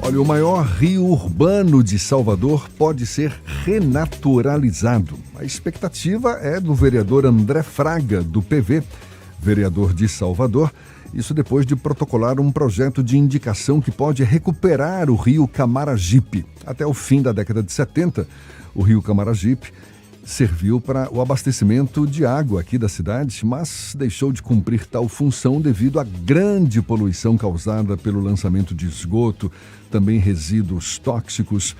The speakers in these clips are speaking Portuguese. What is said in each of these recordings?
Olha, o maior rio urbano de Salvador pode ser renaturalizado. A expectativa é do vereador André Fraga, do PV, vereador de Salvador. Isso depois de protocolar um projeto de indicação que pode recuperar o rio Camaragipe. Até o fim da década de 70, o rio Camaragipe serviu para o abastecimento de água aqui da cidade, mas deixou de cumprir tal função devido à grande poluição causada pelo lançamento de esgoto, também resíduos tóxicos.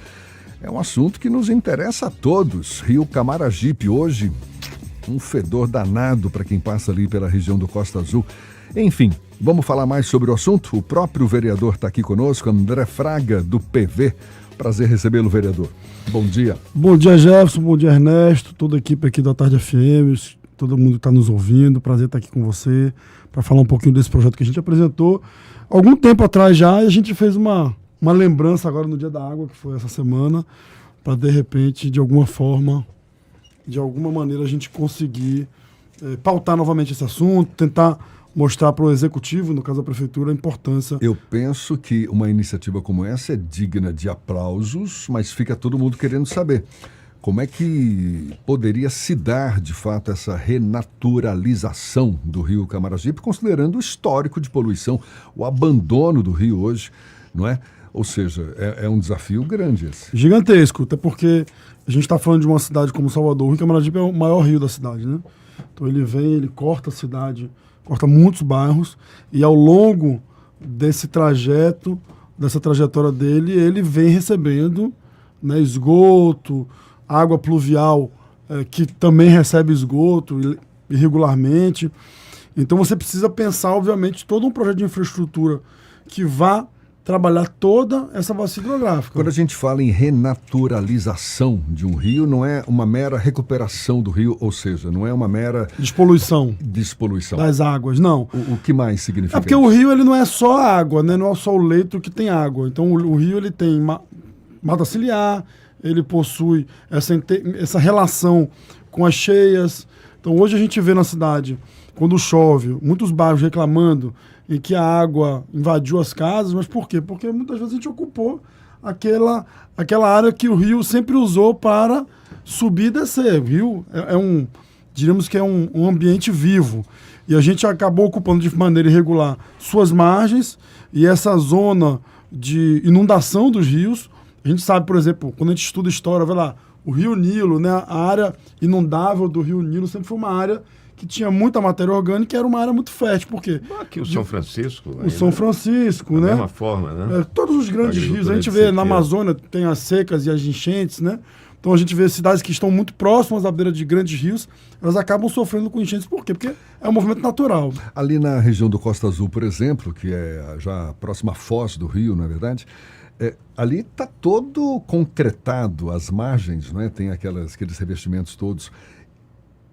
É um assunto que nos interessa a todos. Rio Camaragipe hoje, um fedor danado para quem passa ali pela região do Costa Azul. Enfim, vamos falar mais sobre o assunto? O próprio vereador está aqui conosco, André Fraga, do PV. Prazer recebê-lo, vereador. Bom dia. Bom dia, Jefferson. Bom dia, Ernesto. Toda a equipe aqui da Tarde FM, todo mundo que está nos ouvindo. Prazer estar aqui com você para falar um pouquinho desse projeto que a gente apresentou algum tempo atrás já, e a gente fez uma lembrança agora no Dia da Água, que foi essa semana, para de repente, de alguma forma, de alguma maneira, a gente conseguir pautar novamente esse assunto, tentar mostrar para o executivo, no caso da prefeitura, a importância. Eu penso que uma iniciativa como essa é digna de aplausos, mas fica todo mundo querendo saber como é que poderia se dar, de fato, essa renaturalização do rio Camaragipe, considerando o histórico de poluição, o abandono do rio hoje, não é? Ou seja, é um desafio grande esse. Gigantesco, até porque a gente está falando de uma cidade como Salvador. O rio Camaragipe é o maior rio da cidade, né? Então ele corta a cidade, corta muitos bairros, e ao longo desse trajeto, dessa trajetória dele, ele vem recebendo, né, esgoto, água pluvial, que também recebe esgoto irregularmente. Então você precisa pensar, obviamente, todo um projeto de infraestrutura que vá trabalhar toda essa bacia hidrográfica. Quando a gente fala em renaturalização de um rio, não é uma mera recuperação do rio, ou seja, não é uma mera despoluição das águas, não. O que mais significa? É porque o rio ele não é só a água, né? Não é só o leito que tem água. Então o rio ele tem mata ciliar, ele possui essa relação com as cheias. Então hoje a gente vê na cidade, quando chove, muitos bairros reclamando em que a água invadiu as casas, mas por quê? Porque muitas vezes a gente ocupou aquela área que o rio sempre usou para subir e descer. O rio diríamos que é um ambiente vivo, e a gente acabou ocupando de maneira irregular suas margens, e essa zona de inundação dos rios, a gente sabe, por exemplo, quando a gente estuda história, vai lá, o Rio Nilo, né, a área inundável do Rio Nilo sempre foi uma área que tinha muita matéria orgânica e era uma área muito fértil. Por quê? Aqui o São Francisco. O São Francisco, né? Da mesma forma, né? Todos os grandes rios. A gente vê na Amazônia, tem as secas e as enchentes, né? Então a gente vê cidades que estão muito próximas à beira de grandes rios, elas acabam sofrendo com enchentes. Por quê? Porque é um movimento natural. Ali na região do Costa Azul, por exemplo, que é já a próxima foz do rio, na verdade, ali está todo concretado, as margens, né? Tem aqueles revestimentos todos.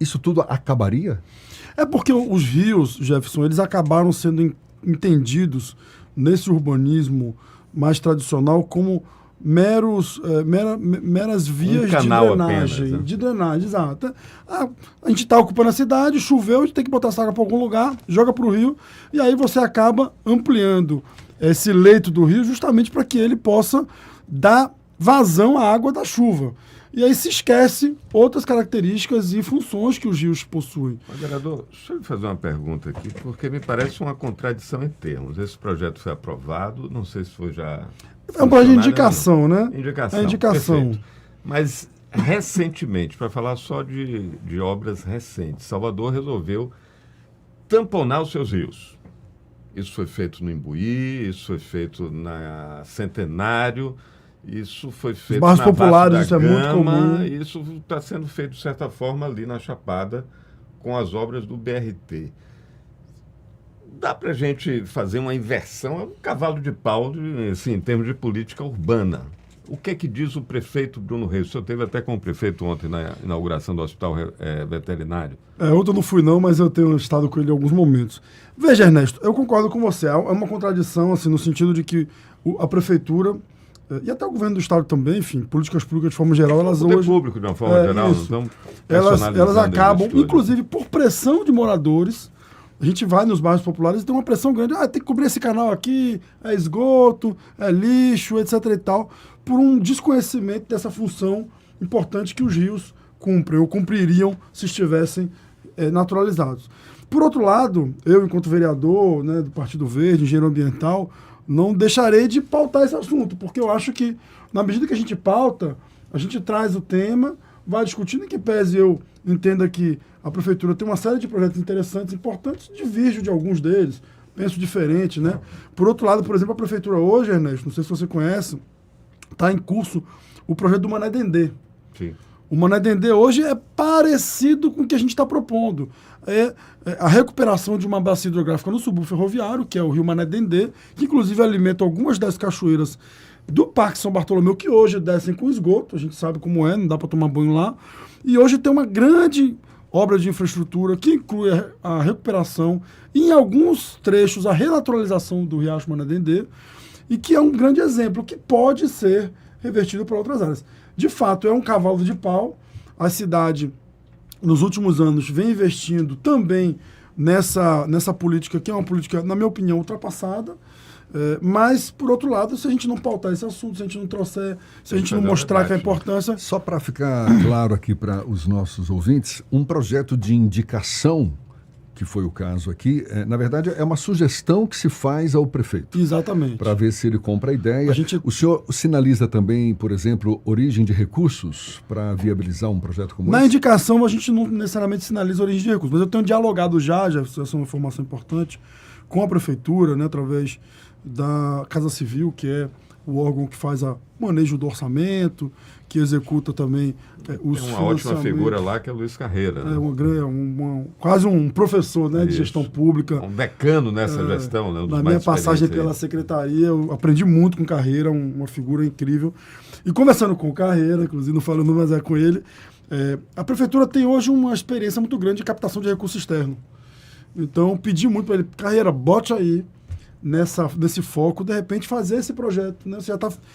Isso tudo acabaria? É porque os rios, Jefferson, eles acabaram sendo entendidos nesse urbanismo mais tradicional como meras vias de drenagem. Apenas, né? De drenagem, exato. A gente está ocupando a cidade, choveu, a gente tem que botar essa água para algum lugar, joga para o rio, e aí você acaba ampliando esse leito do rio justamente para que ele possa dar vazão à água da chuva. E aí se esquece outras características e funções que os rios possuem. Vereador, deixa eu fazer uma pergunta aqui, porque me parece uma contradição em termos. Esse projeto foi aprovado, não sei se foi já... É um projeto de indicação, né? Indicação. É indicação. Perfeito. Mas, recentemente, para falar só de obras recentes, Salvador resolveu tamponar os seus rios. Isso foi feito no Imbuí, isso foi feito na Centenário... Isso foi feito bairros na populares, Vasco da isso é muito comum. Isso está sendo feito, de certa forma, ali na Chapada, com as obras do BRT. Dá para a gente fazer uma inversão, é um cavalo de pau assim, em termos de política urbana. O que é que diz o prefeito Bruno Reis? O senhor esteve até com o prefeito ontem na inauguração do hospital veterinário. Ontem eu não fui não, mas eu tenho estado com ele em alguns momentos. Veja, Ernesto, eu concordo com você. É uma contradição, assim, no sentido de que a prefeitura... E até o governo do estado também, enfim, políticas públicas de forma geral, elas hoje... público de uma forma geral, isso. Então elas acabam, inclusive por pressão de moradores, A gente vai nos bairros populares e tem uma pressão grande. Tem que cobrir esse canal aqui, é esgoto, é lixo, etc. e tal, por um desconhecimento dessa função importante que os rios cumprem, ou cumpririam se estivessem naturalizados. Por outro lado, eu, enquanto vereador, né, do Partido Verde, engenheiro ambiental, não deixarei de pautar esse assunto, porque eu acho que, na medida que a gente pauta, a gente traz o tema, vai discutindo, em que pese eu entenda que a prefeitura tem uma série de projetos interessantes, importantes, divirjo de alguns deles, penso diferente, né? Por outro lado, por exemplo, a prefeitura hoje, Ernesto, não sei se você conhece, está em curso o projeto do Mané Dendê. Sim. O Mané Dendê hoje é parecido com o que a gente está propondo. É a recuperação de uma bacia hidrográfica no subúrbio ferroviário, que é o rio Mané Dendê, que inclusive alimenta algumas das cachoeiras do Parque São Bartolomeu, que hoje descem com esgoto, a gente sabe como é, não dá para tomar banho lá. E hoje tem uma grande obra de infraestrutura que inclui a recuperação e, em alguns trechos, a renaturalização do riacho Mané Dendê, e que é um grande exemplo que pode ser revertido para outras áreas. De fato, é um cavalo de pau. A cidade, nos últimos anos, vem investindo também nessa política, que é uma política, na minha opinião, ultrapassada. Mas, por outro lado, se a gente não pautar esse assunto, se a gente não trouxer, se a gente não mostrar que a importância... Só para ficar claro aqui para os nossos ouvintes, um projeto de indicação, que foi o caso aqui, na verdade é uma sugestão que se faz ao prefeito. Exatamente. Para ver se ele compra a ideia. O senhor sinaliza também, por exemplo, origem de recursos para viabilizar um projeto como esse? Na indicação, a gente não necessariamente sinaliza origem de recursos, mas eu tenho dialogado já essa é uma informação importante, com a prefeitura, né, através da Casa Civil, que é o órgão que faz o manejo do orçamento, que executa também os Tem uma ótima figura lá, que é Luiz Carreira. Né? Quase um professor, né, de gestão pública. Um decano nessa gestão. Né, na minha passagem pela secretaria, eu aprendi muito com Carreira, uma figura incrível. E conversando com o Carreira, inclusive não falando, mas com ele, a prefeitura tem hoje uma experiência muito grande de captação de recurso externo. Então, pedi muito para ele, Carreira, bote aí nesse foco, de repente fazer esse projeto, né? Você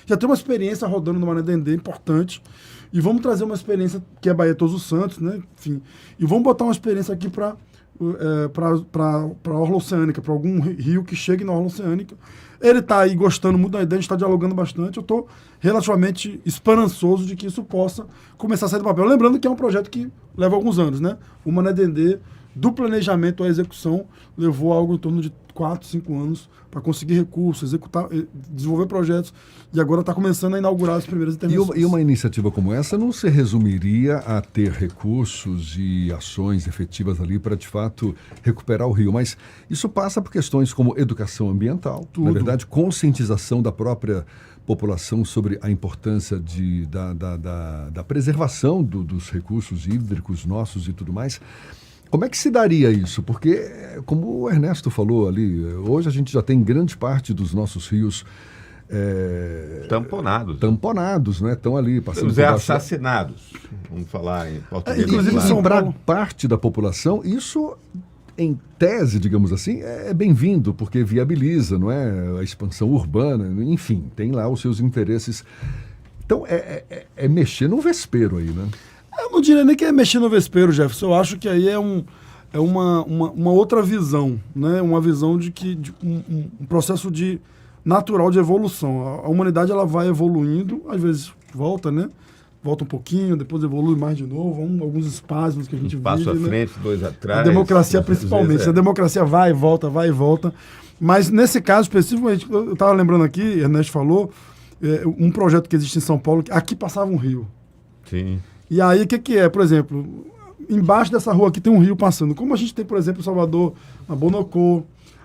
já tem uma experiência rodando no Mané Dendê importante, e vamos trazer uma experiência que é Bahia Todos os Santos, né? Enfim, e vamos botar uma experiência aqui para a Orla Oceânica, para algum rio que chegue na Orla Oceânica. Ele está aí gostando muito da ideia, a gente está dialogando bastante, eu estou relativamente esperançoso de que isso possa começar a sair do papel. Lembrando que é um projeto que leva alguns anos, né? O Mané Dendê, do planejamento à execução, levou algo em torno de 4, 5 anos para conseguir recursos, executar, desenvolver projetos, e agora está começando a inaugurar as primeiras intervenções. E uma iniciativa como essa não se resumiria a ter recursos e ações efetivas ali para, de fato, recuperar o rio, mas isso passa por questões como educação ambiental, na verdade, conscientização da própria população sobre a importância da preservação dos recursos hídricos nossos e tudo mais. Como é que se daria isso? Porque, como o Ernesto falou ali, hoje a gente já tem grande parte dos nossos rios tamponados, né? Estão ali passando por assassinados. Vamos falar em português. Inclusive, para parte da população, isso, em tese, digamos assim, é bem-vindo, porque viabiliza, não é? A expansão urbana, enfim, tem lá os seus interesses. Então, é mexer no vespeiro aí, né? Eu não diria nem que é mexer no vespeiro, Jefferson. Eu acho que aí é uma outra visão, né? Uma visão de um processo natural de evolução. A humanidade, ela vai evoluindo, às vezes volta, né? Volta um pouquinho, depois evolui mais de novo, alguns espasmos que a gente vive. Passo à frente, dois atrás. A democracia, principalmente. A democracia vai e volta. Mas nesse caso especificamente, eu estava lembrando aqui, Ernesto falou, um projeto que existe em São Paulo, que aqui passava um rio. Sim. E aí, o que é? Por exemplo, embaixo dessa rua aqui tem um rio passando. Como a gente tem, por exemplo, em Salvador, na Bonocô,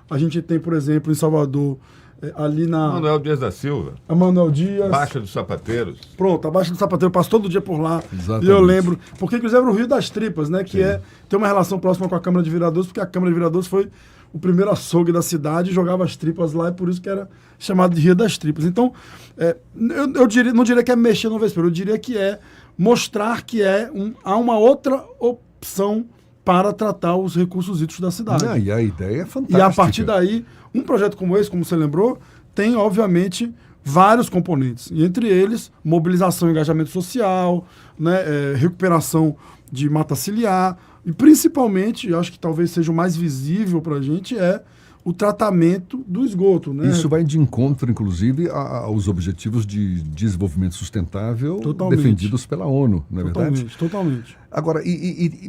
a gente tem, por exemplo, em Salvador, ali na... Manuel Dias da Silva. A Manuel Dias. Baixa dos Sapateiros. Pronto, a Baixa do Sapateiro, eu passo todo dia por lá. Exatamente. E eu lembro, porque inclusive era o Rio das Tripas, né? Que tem uma relação próxima com a Câmara de Vereadores, porque a Câmara de Vereadores foi o primeiro açougue da cidade, jogava as tripas lá, e por isso que era chamado de Rio das Tripas. Então, eu não diria que é mexer no vespeiro, eu diria que é mostrar que há uma outra opção para tratar os recursos hídricos da cidade. E a ideia é fantástica. E a partir daí, um projeto como esse, como você lembrou, tem, obviamente, vários componentes. E entre eles, mobilização e engajamento social, né, recuperação de mata ciliar, E principalmente, eu acho que talvez seja o mais visível para a gente, é o tratamento do esgoto. Né? Isso vai de encontro, inclusive, aos objetivos de desenvolvimento sustentável defendidos pela ONU, não é verdade? Totalmente. Agora,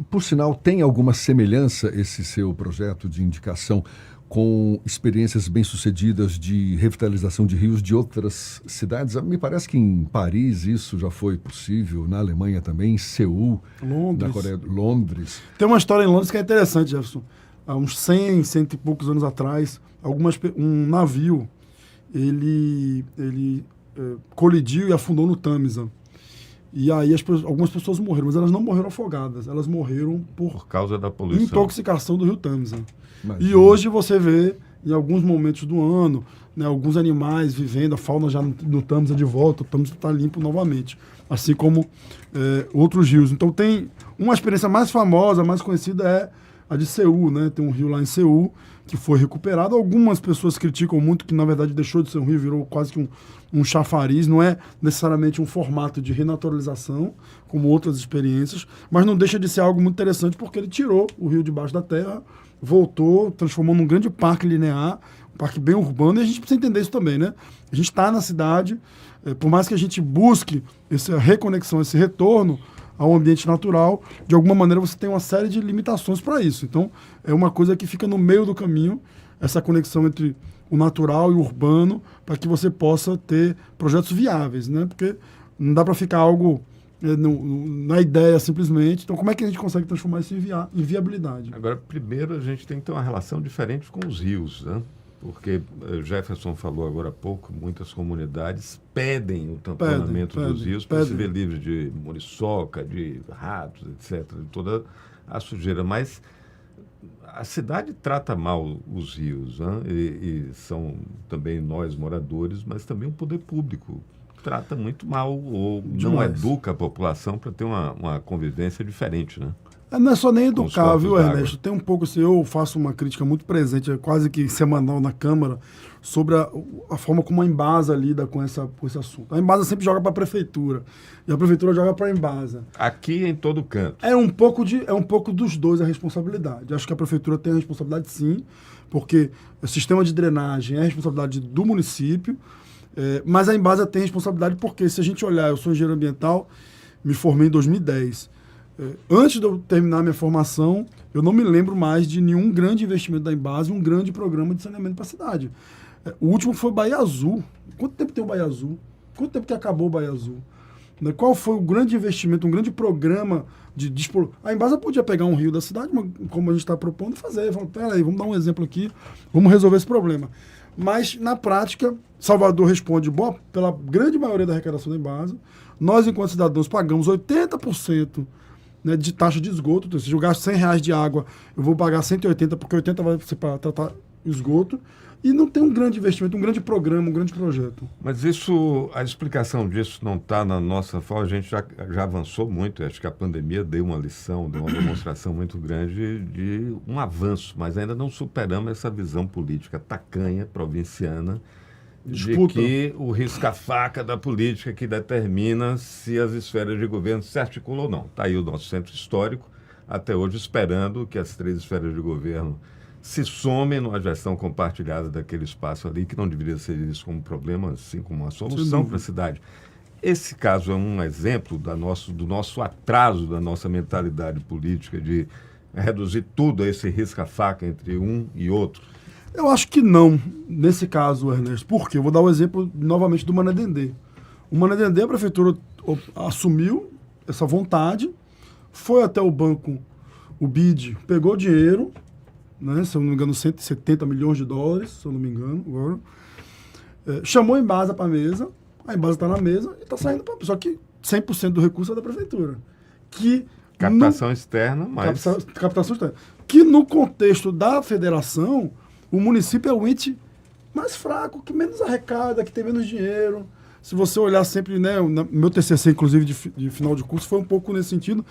por sinal, tem alguma semelhança esse seu projeto de indicação com experiências bem-sucedidas de revitalização de rios de outras cidades? Me parece que em Paris isso já foi possível, na Alemanha também, em Seul, Londres. na Coreia, Londres. Tem uma história em Londres que é interessante, Jefferson. Há uns 100 e poucos anos atrás, um navio, ele colidiu e afundou no Tâmisa. E aí algumas pessoas morreram, mas elas não morreram afogadas, elas morreram por causa da poluição. Intoxicação do rio Tâmisa. Imagina. E hoje você vê, em alguns momentos do ano, né, alguns animais vivendo, a fauna já no Tâmisa de volta, o Tâmisa está limpo novamente, assim como outros rios. Então tem uma experiência mais famosa, mais conhecida é a de Seul, né? Tem um rio lá em Seul que foi recuperado. Algumas pessoas criticam muito que, na verdade, deixou de ser um rio, virou quase que um chafariz. Não é necessariamente um formato de renaturalização, como outras experiências, mas não deixa de ser algo muito interessante porque ele tirou o rio debaixo da terra, voltou, transformou num grande parque linear, um parque bem urbano, e a gente precisa entender isso também, né? A gente está na cidade, por mais que a gente busque essa reconexão, esse retorno ao ambiente natural, de alguma maneira você tem uma série de limitações para isso. Então, é uma coisa que fica no meio do caminho, essa conexão entre o natural e o urbano, para que você possa ter projetos viáveis, né? Porque não dá para ficar algo na ideia simplesmente. Então, como é que a gente consegue transformar isso em viabilidade? Agora, primeiro, a gente tem que ter uma relação diferente com os rios, né? Porque Jefferson falou agora há pouco, muitas comunidades pedem o tamponamento dos rios para se ver livre de muriçoca, de ratos, etc., de toda a sujeira. Mas a cidade trata mal os rios, né? E são também nós, moradores, mas também o poder público trata muito mal ou não educa a população para ter uma convivência diferente, né? Não é só nem educar, viu, Ernesto? Tem um pouco, assim, eu faço uma crítica muito presente, quase que semanal na Câmara, sobre a forma como a Embasa lida com esse assunto. A Embasa sempre joga para a Prefeitura, e a Prefeitura joga para a Embasa. Aqui em todo canto. É um pouco dos dois a responsabilidade. Acho que a Prefeitura tem a responsabilidade, sim, porque o sistema de drenagem é a responsabilidade do município, mas a Embasa tem responsabilidade porque, se a gente olhar, eu sou engenheiro ambiental, me formei em 2010. Antes de eu terminar minha formação, eu não me lembro mais de nenhum grande investimento da Embasa, um grande programa de saneamento para a cidade. O último foi o Baía Azul. Quanto tempo tem o Baía Azul? Quanto tempo que acabou o Baía Azul? Qual foi o grande investimento, um grande programa de... A Embasa podia pegar um rio da cidade, como a gente está propondo, e fazer. Peraí, vamos dar um exemplo aqui, vamos resolver esse problema. Mas, na prática, Salvador responde pela grande maioria da arrecadação da Embasa. Nós, enquanto cidadãos, pagamos 80%, né, de taxa de esgoto. Então, se eu gasto R$100 de água, eu vou pagar 180, porque 80 vai ser para tratar esgoto. E não tem um grande investimento, um grande programa, um grande projeto. Mas a explicação disso não está na nossa forma. A gente já avançou muito. Acho que a pandemia deu uma lição, deu uma demonstração muito grande de um avanço, mas ainda não superamos essa visão política tacanha, provinciana, Disputa. de que o risca-faca da política que determina se as esferas de governo se articulam ou não. Está aí o nosso centro histórico, até hoje esperando que as 3 esferas de governo se somem numa gestão compartilhada daquele espaço ali, que não deveria ser visto como um problema, assim como uma solução para a cidade. Esse caso é um exemplo do nosso atraso, da nossa mentalidade política de reduzir tudo a esse risca-faca entre um e outro. Eu acho que não, nesse caso, Ernesto. Por quê? Eu vou dar o exemplo, novamente, do Manedendê. O Manedendê, a prefeitura assumiu essa vontade, foi até o banco, o BID, pegou dinheiro, né, se eu não me engano, 170 milhões de dólares, se eu não me engano, agora. Chamou a Embasa para a mesa, a Embasa está na mesa e está saindo para... Só que 100% do recurso é da prefeitura. Captação externa, mas... Captação externa. Que no contexto da federação, o município é o ente mais fraco, que menos arrecada, que tem menos dinheiro. Se você olhar sempre, né, meu TCC, inclusive, de final de curso, foi um pouco nesse sentido.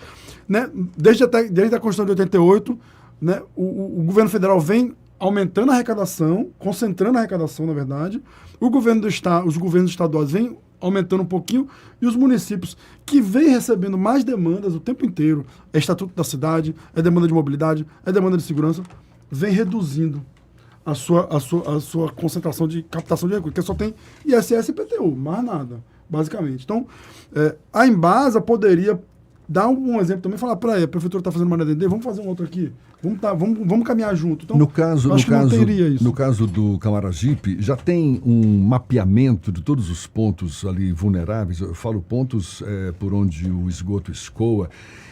Né, desde a Constituição de 88, né, o governo federal vem aumentando a arrecadação, concentrando a arrecadação, na verdade. Os governos estaduais vêm aumentando um pouquinho, e os municípios que vêm recebendo mais demandas o tempo inteiro, é estatuto da cidade, é demanda de mobilidade, é demanda de segurança, vem reduzindo a sua concentração de captação de recursos, porque só tem ISS e IPTU, mais nada, basicamente. Então, a Embasa poderia dar um exemplo também, falar para a prefeitura está fazendo uma ADD, vamos fazer um outro aqui, vamos caminhar junto. Então, no caso do Camaragipe, já tem um mapeamento de todos os pontos ali vulneráveis, eu falo pontos por onde o esgoto escoa,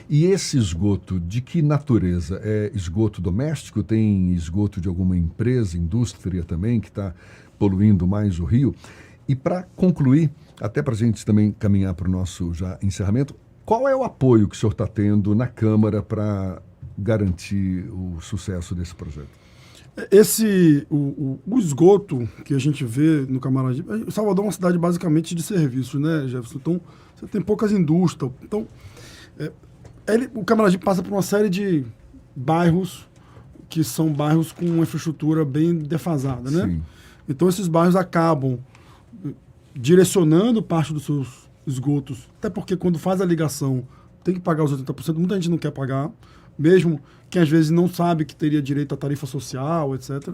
e esse esgoto, de que natureza? É esgoto doméstico? Tem esgoto de alguma empresa, indústria também, que está poluindo mais o rio? E para concluir, até para a gente também caminhar para o nosso já encerramento, qual é o apoio que o senhor está tendo na Câmara para garantir o sucesso desse projeto? O esgoto que a gente vê no Camaragipe... Salvador é uma cidade basicamente de serviços, né, Jefferson? Então, você tem poucas indústrias. Então, o Camaragipe passa por uma série de bairros que são bairros com uma infraestrutura bem defasada, né? Sim. Então, esses bairros acabam direcionando parte dos seus esgotos, até porque quando faz a ligação tem que pagar os 80%, muita gente não quer pagar, mesmo quem às vezes não sabe que teria direito à tarifa social, etc.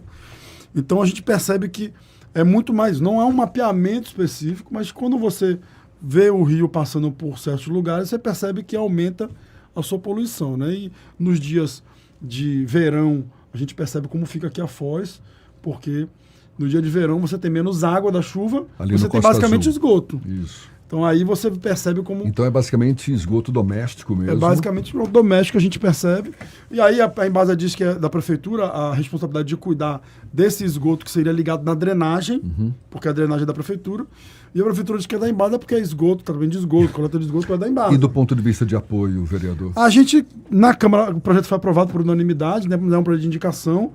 Então a gente percebe que é muito mais, não é um mapeamento específico, mas quando você vê o rio passando por certos lugares, você percebe que aumenta a sua poluição, né? E nos dias de verão, a gente percebe como fica aqui a Foz, porque no dia de verão você tem menos água da chuva, ali você tem basicamente esgoto. Isso. Então aí você percebe como... Então é basicamente esgoto doméstico mesmo? É basicamente esgoto doméstico, a gente percebe. E aí a Embasa diz que é da prefeitura a responsabilidade de cuidar desse esgoto que seria ligado na drenagem, porque a drenagem é da prefeitura. E a prefeitura diz que é da Embasa porque é esgoto, tratamento de esgoto, coleta de esgoto é da Embasa. E do ponto de vista de apoio, vereador? A gente, na Câmara, o projeto foi aprovado por unanimidade, né? É um projeto de indicação.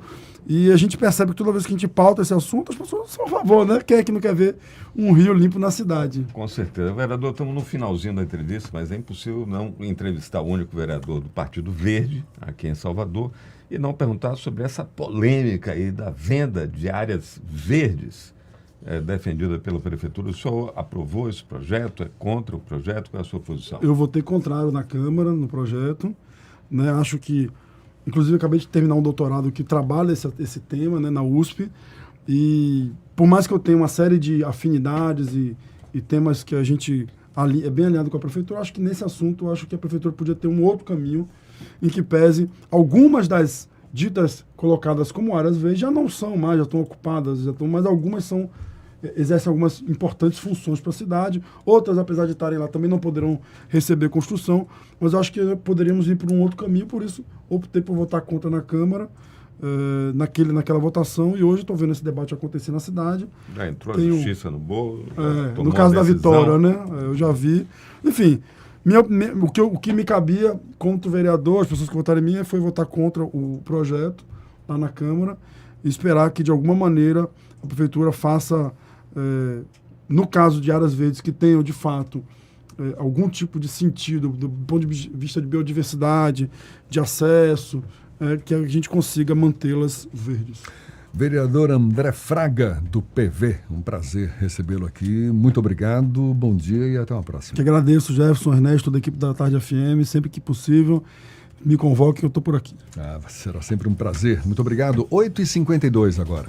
E a gente percebe que toda vez que a gente pauta esse assunto, as pessoas são a favor, né? Quem é que não quer ver um rio limpo na cidade? Com certeza. Vereador, estamos no finalzinho da entrevista, mas é impossível não entrevistar o único vereador do Partido Verde, aqui em Salvador, e não perguntar sobre essa polêmica aí da venda de áreas verdes defendida pela Prefeitura. O senhor aprovou esse projeto? É contra o projeto? Qual é a sua posição? Eu votei contrário na Câmara, no projeto. Né? Acho que... Inclusive, eu acabei de terminar um doutorado que trabalha esse tema, né, na USP. E por mais que eu tenha uma série de afinidades e temas que a gente é bem alinhado com a Prefeitura, acho que nesse assunto, eu acho que a Prefeitura podia ter um outro caminho em que pese algumas das ditas colocadas como áreas verdes já não são mais, já estão ocupadas, mas algumas exercem algumas importantes funções para a cidade. Outras, apesar de estarem lá, também não poderão receber construção. Mas eu acho que poderíamos ir por um outro caminho, por isso optei por votar contra na Câmara, naquela votação. E hoje estou vendo esse debate acontecer na cidade. Já entrou a justiça no bolo. No caso da Vitória, né? Eu já vi. Enfim, o que me cabia contra o vereador, as pessoas que votaram em mim, foi votar contra o projeto lá na Câmara e esperar que, de alguma maneira, a Prefeitura faça... no caso de áreas verdes que tenham, de fato, algum tipo de sentido do ponto de vista de biodiversidade, de acesso, que a gente consiga mantê-las verdes. Vereador André Fraga, do PV, um prazer recebê-lo aqui. Muito obrigado, bom dia e até uma próxima. Que agradeço, Jefferson, Ernesto, da equipe da Tarde FM, sempre que possível, me convoque que eu estou por aqui. Será sempre um prazer. Muito obrigado. 8h52 agora.